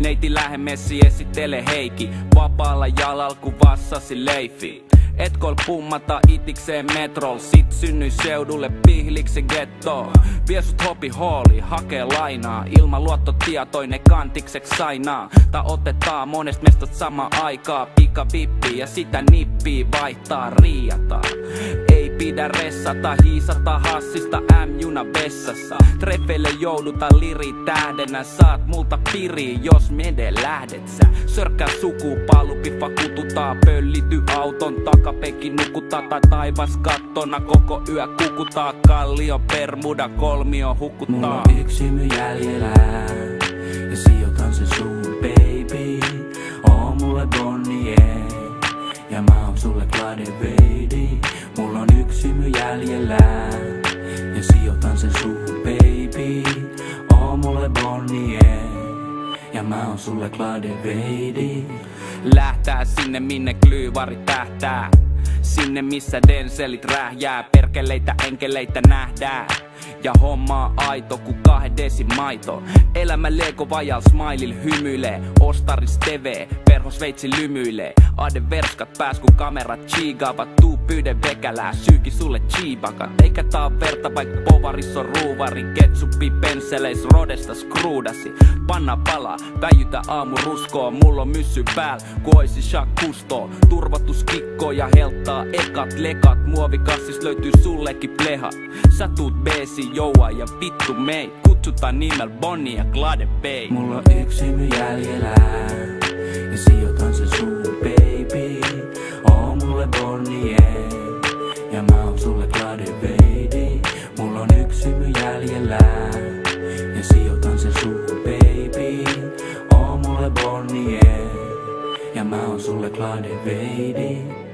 Neiti lähemmessi esittele Heikki, vapaalla jalalla ku vassasi leifi. Etkol pummata itikseen metrol, sit synnyi seudulle pihliksen getto. Vie sut hopi hooli, hakee lainaa, ilman luottotietoinen kantikseks sainaa. Tai otetaan monesta mestat sama aikaa, pika vippi ja sitä nippii vaihtaa riiata. Ei pidä ressata, hiisata hassista M-juna vessassa. Treffeille jouduta liri tähdenä, saat multa piri, jos mede lähdet sä. Sörkkää sukupalupiffa kututaa, pöllity auton takapekin nukutaa. Tai taivas kattona koko yö kukutaa, kallio Bermuda kolmio hukuttaa. Mulla on yksi hymy jäljellä ja sijoitan sen suun, baby. Oo mulle Bonnie ja mä oon sulle Clyde Vade. Mulla on yksi hymy jäljellä ja sijoitan sen suun, baby. Oo mulle Bonnie ja mä oon sulle Clyde Vade. Lähtää sinne minne klyyvari tähtää, sinne missä denselit rähjää. Perkeleitä enkeleitä nähdään ja homma on aito ku 2 desin maito. Elämä Lego vajal smilil hymyilee, ostaris TV, perhosveitsi lymyilee. Ade verskat pääs ku kamerat chiigaavat, tuu pyyden vekälää, syyki sulle chiibakat. Eikä taa verta vaik povaris on ruuvari, ketsuppi penseleis rodesta skruudasi. Panna palaa, väijytä aamu ruskoo, mulla on myssy pääl, ku oisi Jacques Cousteau. Turvatus kikkoo ja helttaa ekat lekat, muovikassis löytyy sullekin pleha. Sä tuut beesi joua ja vittu mei, kutsutaan nimellä Bonnie ja Clyde Bay. Mulla on yksi hymy jäljellä ja sijoitan sen suun, baby. Oo mulle Bonnie ja mä oon sulle Clyde Vade. Mulla on yksi hymy jäljellä ja sijoitan sen suun, baby. Oo mulle Bonnie ja mä oon sulle Clyde Vade.